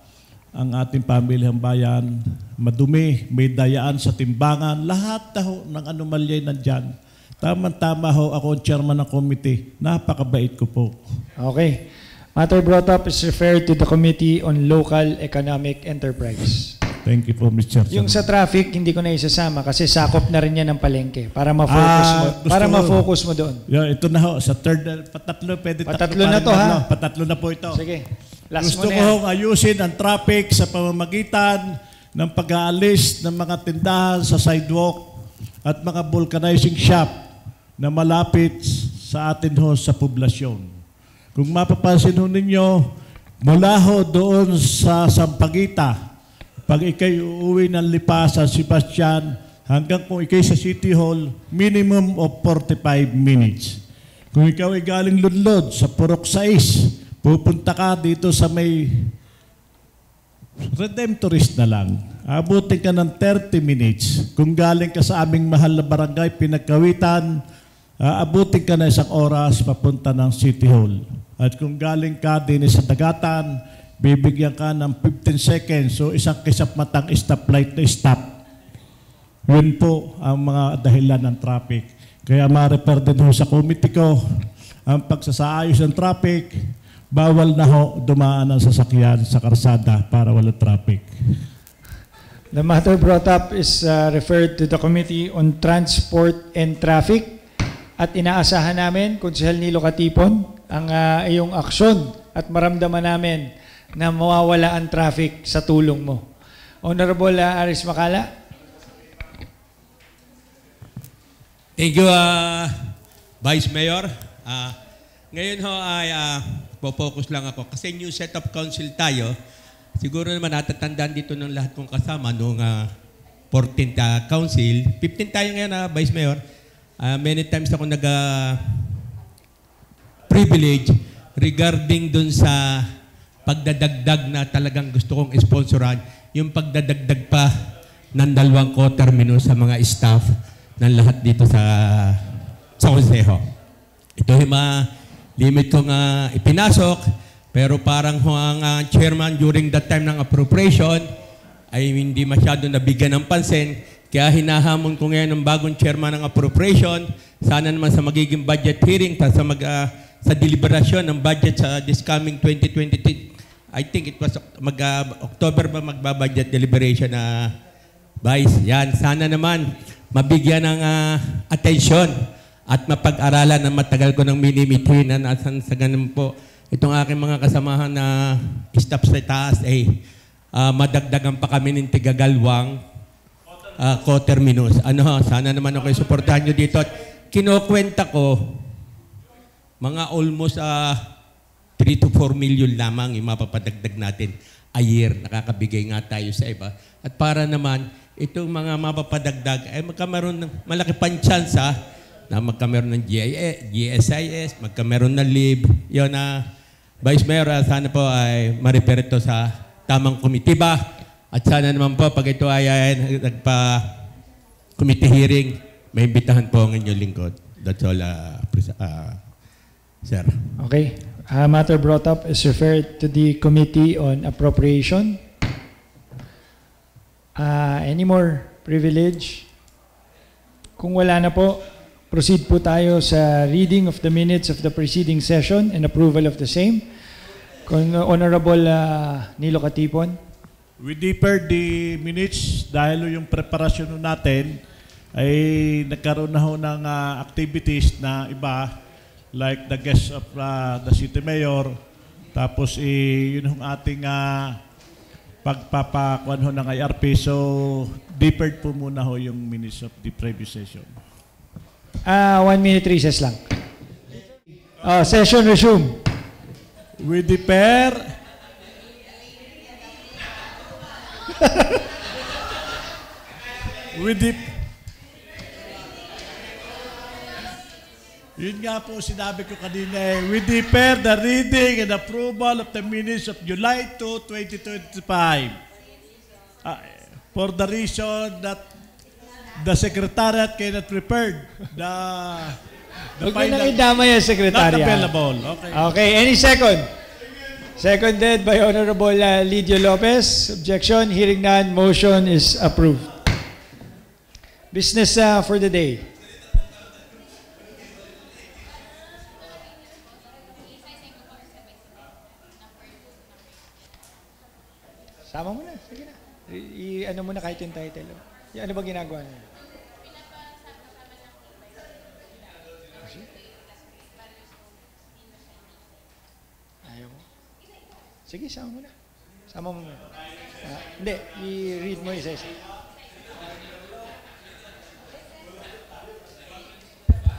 ang ating pamilihang bayan. Madumi, may dayaan sa timbangan, lahat na ho ng anomalyay nandyan. Tama-tama ho, ako ang chairman ng committee. Napakabait ko po. Okay. Matter brought up is referred to the Committee on Local Economic Enterprise. Thank you po, Mr. Chairman. Yung sa traffic, hindi ko na isasama kasi sakop na rin yan ng palengke para ma-focus mo. Para ma-focus mo doon. Yeah, ito na ho, sa third, patatlo, pwede patatlo na to ha? Patatlo na po ito. Sige. Last Gusto ko hong ayusin ang traffic sa pamamagitan ng pag-aalis ng mga tindahan sa sidewalk at mga vulcanizing shop na malapit sa atin ho sa poblasyon. Kung mapapansin ho ninyo, mula ho doon sa Sampaguita, pag ikay uuwi ng Lipa sa Sebastian, hanggang kung ikay sa City Hall, minimum of 45 minutes. Kung ikaw ay galing Lunlod sa Purok 6, pupunta ka dito sa may Redemptorist na lang. Abutin ka ng 30 minutes. Kung galing ka sa aming mahal na barangay, Pinagkawitan, abutin ka na 1 oras papunta ng City Hall. At kung galing ka din sa Dagatan, bibigyan ka ng 15 seconds. So isang kisap matang stoplight na stop. Yun po ang mga dahilan ng traffic. Kaya ma-refer din ho sa committee ko ang pagsasaayos ng traffic, bawal na ho dumaan ang sasakyan sa karsada para walang traffic. The matter brought up is referred to the Committee on Transport and Traffic at inaasahan namin, Konsehal Nilo Katipon, ang iyong aksyon at maramdaman namin na mawawala ang traffic sa tulong mo. Honorable Aris Macala. Thank you, Vice Mayor. Ngayon ho ay po-focus lang ako kasi new set of council tayo. Siguro naman natatandaan dito ng lahat kong kasama noong 14th council. 15 tayo ngayon, Vice Mayor. Many times ako nag-privilege regarding dun sa pagdadagdag na talagang gusto kong sponsoran, yung pagdadagdag pa ng 2 co-terminus sa mga staff ng lahat dito sa Consejo. Ito yung mga limit kong ipinasok, pero parang ang chairman during that time ng appropriation ay hindi masyado nabigyan ng pansin. Kaya hinahamon ko ngayon ng bagong chairman ng appropriation, sana naman sa magiging budget hearing, sa deliberasyon ng budget sa this coming 2023, I think it was October ba magbabudget deliberation na Vice. Yan, sana naman mabigyan ng atensyon at mapag-aralan na matagal ko ng minimiti na nasan sa ganun po. Itong aking mga kasamahan na staff sa taas ay madagdagan pa kami ng tigagalwang co-terminus. Sana naman ako suportahan nyo dito. At kinukwenta ko, mga almost 3 to 4 million lamang yung mapapadagdag natin a year. Nakakabigay nga tayo sa iba. At para naman, itong mga mapapadagdag ay magkameron ng malaki pang tsansa na magkameron ng GSIS, magkameron ng LIB. Yun Vice Mayor, sana po ay ma-refer ito sa tamang komitiba. At sana naman po, pag ito ay nagpa-committee hearing, may imbitahan po ang inyong lingkod. That's all, sir. Okay. Matter brought up is referred to the Committee on Appropriation. Any more privilege? Kung wala na po, proceed po tayo sa reading of the minutes of the preceding session and approval of the same. Honorable Nilo Katipon. We deferred the minutes dahil yung preparasyon natin ay nagkaroon na ho ng activities na iba like the guest of the city mayor, tapos yun yung ating pagpapakuan ho ng IRP. So, deferred po muna ho yung minutes of the previous session. 1 minute recess lang. Session resume. We defer. Yun nga po sinabi ko kanina we defer the reading and approval of the minutes of July 2, 2025. For the reason that the Secretariat cannot prepare the final. Idamay ang Secretariat. Not available. Okay, any second? Seconded by Honorable Lidio Lopez. Objection, hearing none, motion is approved. Business for the day. Sama mo na. Sige na. Ano mo na kahit yung title. Ano ba ginagawa niya? Ayaw mo? Sige, sama mo na. Sama mo na. Hindi, i-read mo isa-isa.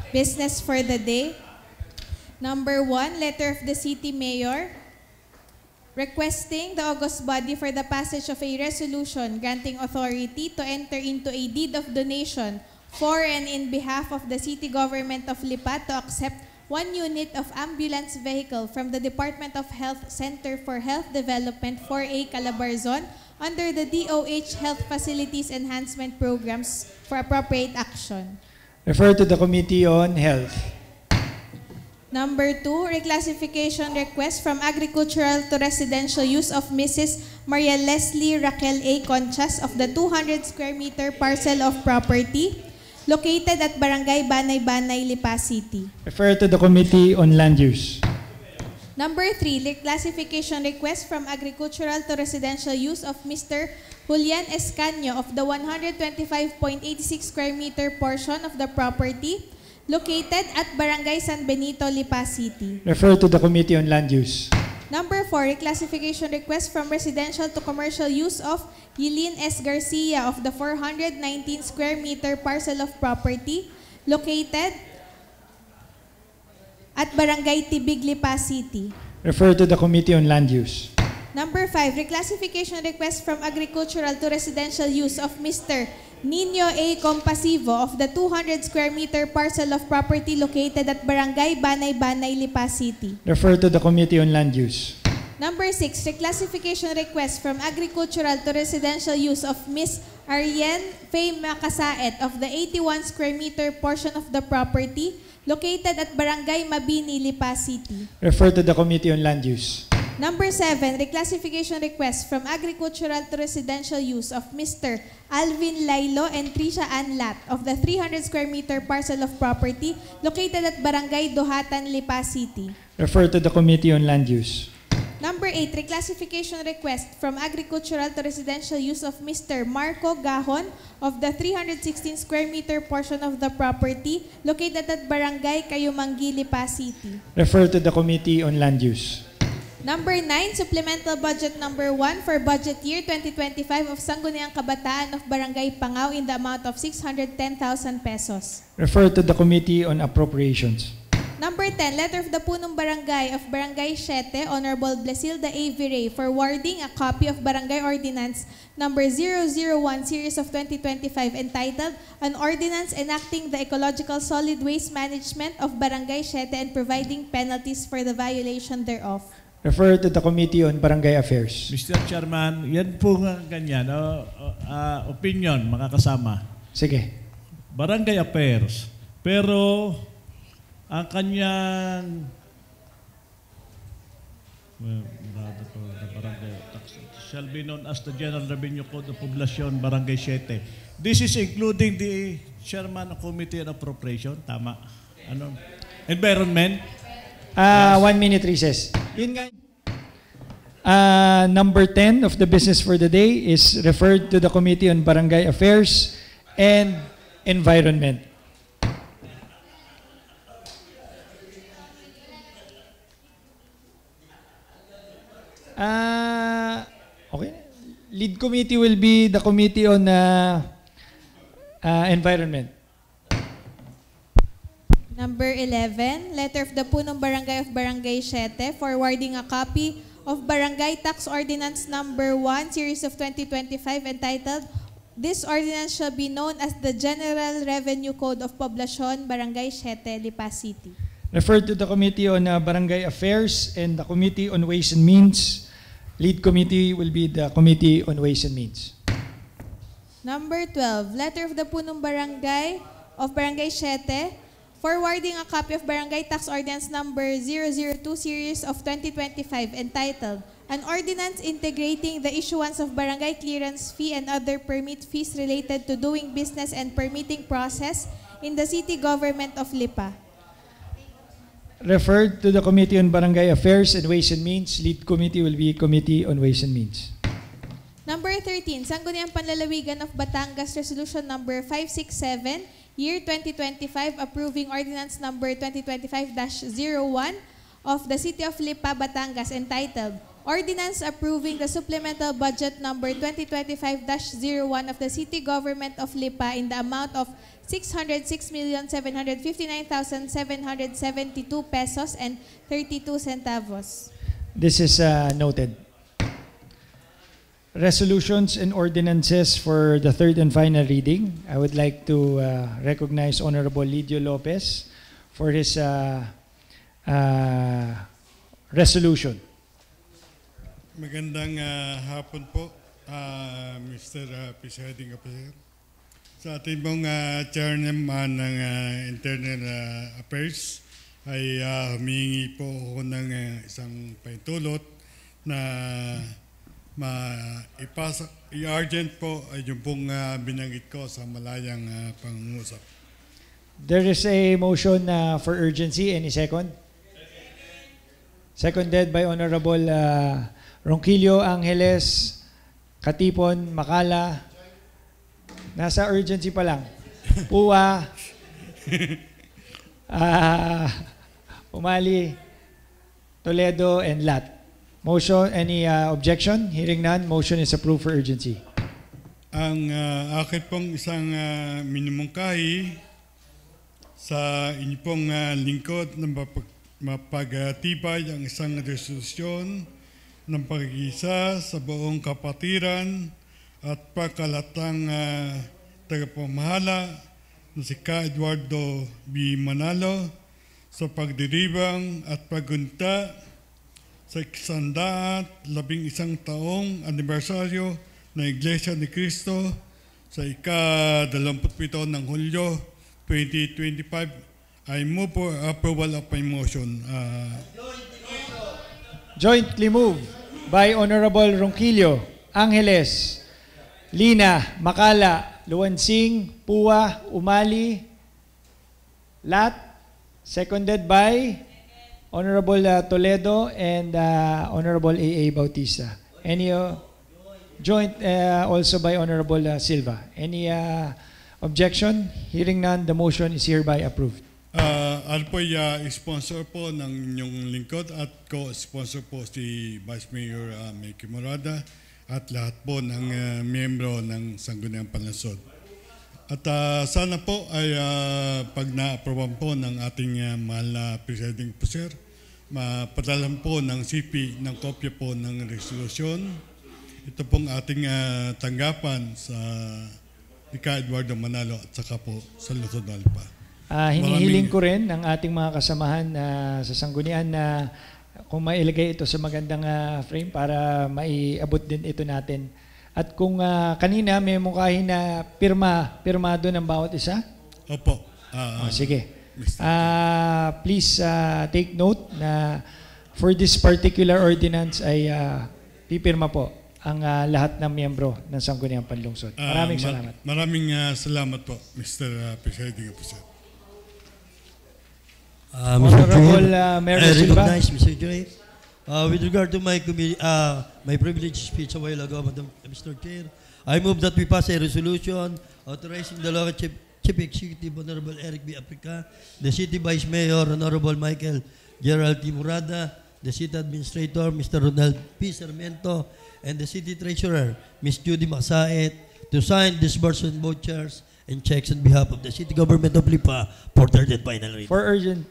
Business for the day. Number 1, letter of the city mayor requesting the august body for the passage of a resolution granting authority to enter into a deed of donation for and in behalf of the city government of Lipa to accept 1 unit of ambulance vehicle from the Department of Health Center for Health Development 4A Calabarzon under the DOH Health Facilities Enhancement Programs for appropriate action. Refer to the Committee on Health. Number 2, reclassification request from agricultural to residential use of Mrs. Maria Leslie Raquel A. Conchas of the 200 square meter parcel of property located at Barangay Banay-Banay, Lipa City. Refer to the Committee on Land Use. Number 3, reclassification request from agricultural to residential use of Mr. Julian Escanio of the 125.86 square meter portion of the property located at Barangay San Benito, Lipa City. Refer to the Committee on Land Use. Number 4, reclassification request from residential to commercial use of Yilin S. Garcia of the 419 square meter parcel of property located at Barangay Tibig, Lipa City. Refer to the Committee on Land Use. Number 5, reclassification request from agricultural to residential use of Mr. Nino A. Compasivo of the 200 square meter parcel of property located at Barangay Banay-Banay, Lipa City. Refer to the Committee on Land Use. Number 6, reclassification request from agricultural to residential use of Ms. Ariane Faye Makasaet of the 81 square meter portion of the property located at Barangay Mabini, Lipa City. Refer to the Committee on Land Use. Number 7, reclassification request from agricultural to residential use of Mr. Alvin Lailo and Trisha Ann Lat of the 300 square meter parcel of property located at Barangay Duhatan, Lipa City. Refer to the Committee on Land Use. Number 8, reclassification request from agricultural to residential use of Mr. Marco Gahon of the 316 square meter portion of the property located at Barangay Kayumanggi, Lipa City. Refer to the Committee on Land Use. Number 9, supplemental budget number 1 for budget year 2025 of Sangguniang Kabataan of Barangay Pangaw in the amount of 610,000 pesos. Refer to the Committee on Appropriations. Number 10, letter of the Punong Barangay of Barangay Siete, Honorable Blesilda A. Viray, forwarding a copy of Barangay Ordinance number 001 series of 2025 entitled An Ordinance Enacting the Ecological Solid Waste Management of Barangay Siete and Providing Penalties for the Violation thereof. Refer to the Committee on Barangay Affairs. Mr. Chairman, yan po nga ganyan, opinion, mga kasama. Sige. Barangay Affairs. Pero ang kanyang barangay tax shall be known as the General Revenue Code of Poblacion, Barangay Siete. This is including the Chairman of Committee on Appropriation. Tama. Ano? Environment. 1 minute recess. Yun nga. Number 10 of the business for the day is referred to the Committee on Barangay Affairs and Environment. Okay. Lead committee will be the Committee on Environment. Number 11, letter of the Punong Barangay of Barangay Siete, forwarding a copy of Barangay Tax Ordinance number 1, series of 2025, entitled, This Ordinance shall be known as the General Revenue Code of Poblacion, Barangay Siete, Lipa City. Referred to the Committee on Barangay Affairs and the Committee on Ways and Means. Lead committee will be the Committee on Ways and Means. Number 12, letter of the Punong Barangay of Barangay Siete, forwarding a copy of Barangay Tax Ordinance number 002 series of 2025 entitled, An Ordinance Integrating the Issuance of Barangay Clearance Fee and Other Permit Fees Related to Doing Business and Permitting Process in the City Government of Lipa. Referred to the Committee on Barangay Affairs and Ways and Means. Lead committee will be Committee on Ways and Means. Number 13, Sangguniang Panlalawigan of Batangas Resolution number 567, Year 2025, approving Ordinance number 2025-01 of the City of Lipa, Batangas, entitled, Ordinance Approving the Supplemental Budget number 2025-01 of the City Government of Lipa in the amount of 606,759,772 pesos and 32 centavos. This is noted. Resolutions and ordinances for the third and final reading. I would like to recognize Honorable Lidio Lopez for his resolution. Magandang hapon po, Mr. Presiding Officer. Sa ating pong chairman ng Internal Affairs ay humingi po ako ng isang paintulot na i-urgent po ay yung pong binanggit ko sa malayang pangungusap. There is a motion for urgency. Any second? Seconded by Honorable Ronquillo, Angeles, Katipon, Makala. Nasa urgency pa lang. Puwa, Umali, Toledo, and Lat. Motion, any objection? Hearing none, motion is approved for urgency. Ang akin pong isang minumungkahi sa inyo pong lingkod na mapagtibay ang isang resolusyon ng pag-iisa sa buong kapatiran at pagkalatang tagapamahala na si Ka Eduardo B. Manalo sa pagdiribang at paggunta sa 111 taong anibersaryo ng Iglesia ni Cristo sa ika-27 ng Hulyo 2025. I move for approval of my motion. Jointly moved by Honorable Ronquillo, Angeles, Lina, Makala, Luwansing, Puwa, Umali, Lat, seconded by Honorable Toledo and Honorable A.A. Bautista. Any joint also by Honorable Silva. Any objection? Hearing none, the motion is hereby approved. Ano po sponsor po ng inyong lingkod at co-sponsor po si Vice Mayor Mickey Morada at lahat po ng miyembro ng Sangguniang Panlungsod. At sana po ay pag na-aproban po ng ating mahal na Presiding Officer, mapadalan po ng CP ng kopya po ng resolusyon. Ito pong ating tanggapan sa Ka Eduardo Manalo at saka po sa Luzon, Lipa. Hinihiling ko rin ng ating mga kasamahan sa Sanggunian na kung mailagay ito sa magandang frame para maiabot din ito natin. At kung kanina may mukhahin na pirmado ng bawat isa? Opo. Sige. Please take note na for this particular ordinance ay pipirma po ang lahat ng miyembro ng Sangguniang Panlungsod. Maraming salamat. Maraming salamat po, Mr. Presiding Officer. Honorable Mayor Silva. Recognize, Mr. Chair. With regard to my my privileged speech a while ago, Mr. Chair, I move that we pass a resolution authorizing the local chief executive, Honorable Eric B. Aprica, the city vice mayor, Honorable Michael Gerald T. Murada, the city administrator, Mr. Ronald P. Sarmiento, and the city treasurer, Ms. Judy Masaet, to sign disbursement vouchers and checks on behalf of the city government of Lipa for third and final reading. For urgency.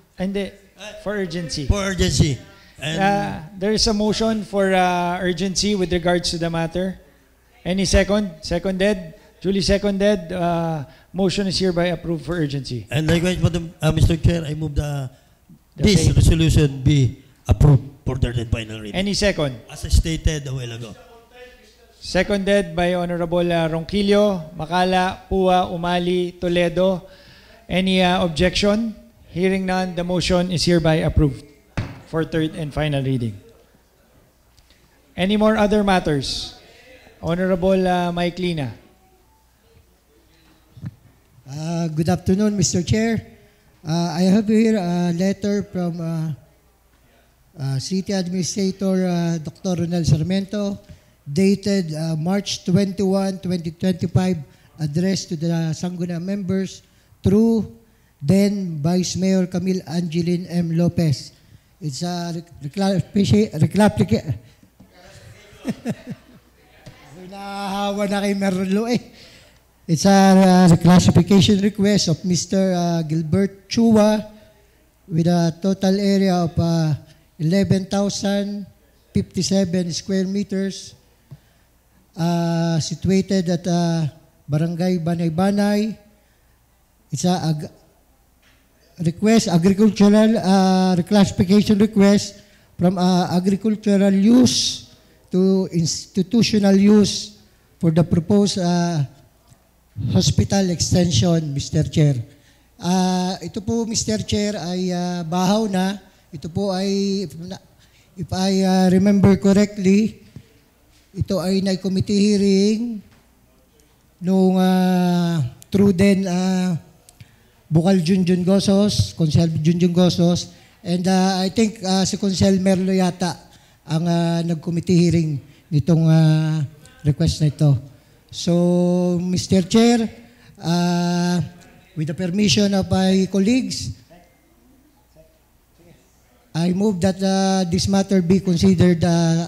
For urgency. And there is a motion for urgency with regards to the matter. Any second? Seconded? Duly seconded. Motion is hereby approved for urgency. And likewise, Mr. Chair, I move this resolution be approved for third and final reading. Any second? As I stated a while ago. Seconded by Honorable Ronquillo, Makala, Puwa, Umali, Toledo. Any objection? Hearing none, the motion is hereby approved for third and final reading. Any more other matters? Honorable Mike Lina. Good afternoon, Mr. Chair. I have here a letter from City Administrator Dr. Ronald Sarmiento, dated March 21, 2025, addressed to the Sangguniang members through then Vice Mayor Camille Angeline M. Lopez. It's a nahahawa na kay Merlo eh. It's a reclassification request of Mr. Gilbert Chua with a total area of 11,057 square meters, situated at Barangay Banay-Banay. It's a agricultural reclassification request from agricultural use to institutional use for the proposed hospital extension, Mr. Chair. Ito po, Mr. Chair, ay bahaw na. Ito po ay, if I remember correctly, ito ay na-committee hearing nung through then Bukal Junjun Gosos, Consel Junjun Gosos, and I think si Consel Merlo yata ang nag-committee hearing nitong request na ito. So, Mr. Chair, with the permission of my colleagues, I move that this matter be considered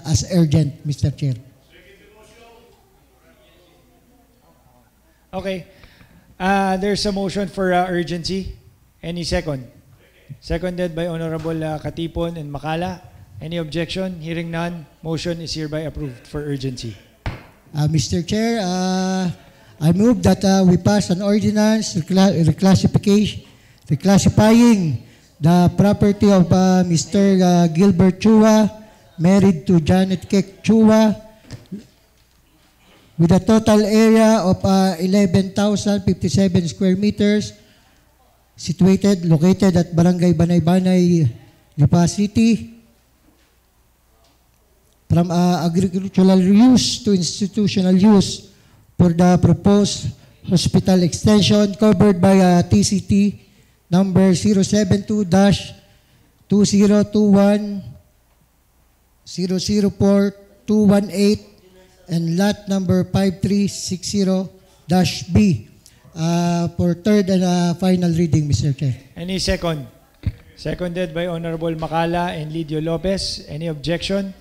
as urgent, Mr. Chair. Okay. There's a motion for urgency. Any second? Seconded by Honorable Katipon and Makala. Any objection? Hearing none, motion is hereby approved for urgency. Mr. Chair, I move that we pass an ordinance reclassifying the property of Mr. Gilbert Chua, married to Janet Kek Chua, with a total area of 11,057 square meters, located at Barangay Banay-Banay, Lipa City, from agricultural use to institutional use for the proposed hospital extension covered by TCT number 072-2021-004-218 and lot number 5360-B for third and final reading, Mr. Chair. Any second? Seconded by Honorable Makala and Lidio Lopez. Any objection?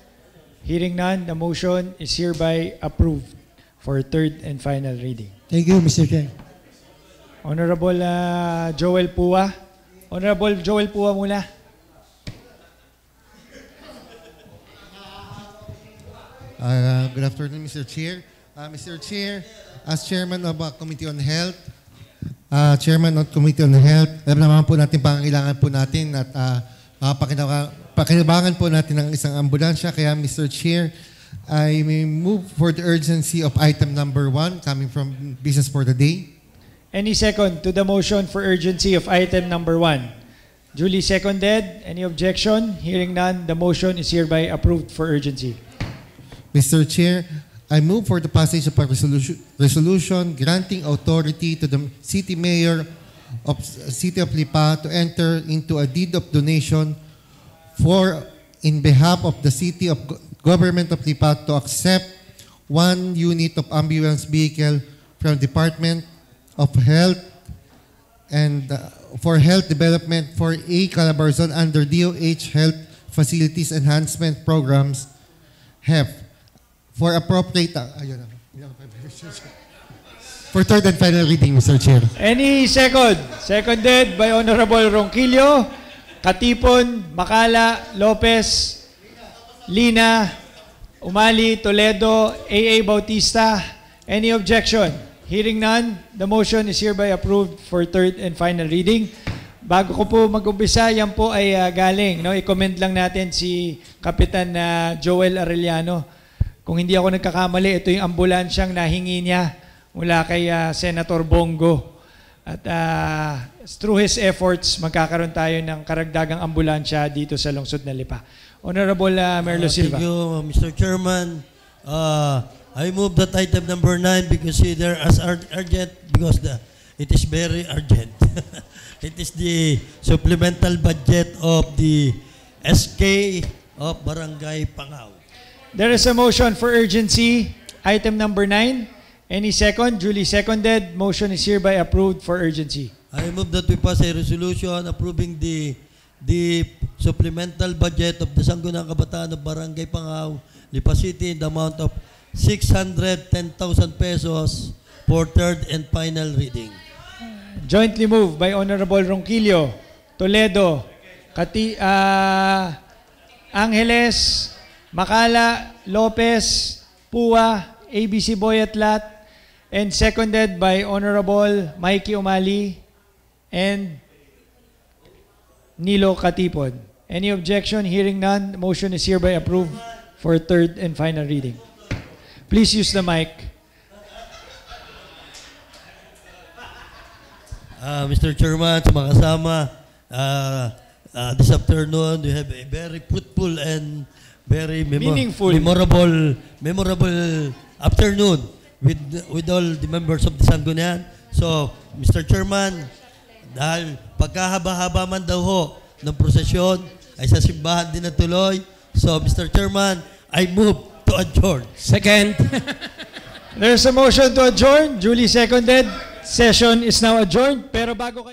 Hearing none, the motion is hereby approved for third and final reading. Thank you, Mr. Chair. Honorable Joel Pua. Honorable Joel Pua muna. Good afternoon, Mr. Chair. Mr. Chair, as Chairman of Committee on Health, alam naman po natin pangangailangan po natin at pakinabangan po natin ng isang ambulansya. Kaya, Mr. Chair, I may move for the urgency of item number 1 coming from Business for the Day. Any second to the motion for urgency of item number 1? Duly seconded. Any objection? Hearing none, the motion is hereby approved for urgency. Mr. Chair, I move for the passage of a resolution granting authority to the City Mayor of City of Lipa to enter into a deed of donation in behalf of the City of Government of Lipa to accept 1 unit of ambulance vehicle from Department of Health and for health development for A. Calabarzon under DOH Health Facilities Enhancement Programs HEF for appropriate for third and final reading, Mr. Chair. Any second? Seconded by Honorable Ronquillo, Katipon, Makala, Lopez, Lina, Umali, Toledo, A.A. Bautista. Any objection? Hearing none, the motion is hereby approved for third and final reading. Bago ko po mag-umpisa, yan po ay galing. No? I-comment lang natin si Kapitan Joel Arellano. Kung hindi ako nagkakamali, ito yung ambulansyang nahingi niya mula kay Senator Bongo. At through his efforts, magkakaroon tayo ng karagdagang ambulansya dito sa lungsod na Lipa. Honorable Merlo Silva. Thank you, Mr. Chairman. I move that item number 9 be considered as urgent because it is very urgent. It is the supplemental budget of the SK of Barangay Pangaw. There is a motion for urgency, item number 9. Any second? Duly seconded. Motion is hereby approved for urgency. I move that we pass a resolution approving the supplemental budget of the Sangguniang Kabataan of Barangay Pangaw, Lipa City in the amount of 610,000 pesos for third and final reading. Jointly moved by Honorable Ronquillo, Toledo, Angeles, Makala, Lopez, Pua, ABC Boyatlat, and seconded by Honorable Mikey Umali and Nilo Katipon. Any objection? Hearing none, the motion is hereby approved for third and final reading. Please use the mic. Mr. Chairman, sa mga kasama, this afternoon we have a very fruitful and very Meaningful. memorable afternoon with all the members of the Sangguniang. So, Mr. Chairman, dahil pagkahaba-haba man daw ho ng prosesyon, ay sa simbahan din natuloy. So, Mr. Chairman, I move to adjourn. Second. There's a motion to adjourn, duly seconded. Session is now adjourned. Pero bago kayo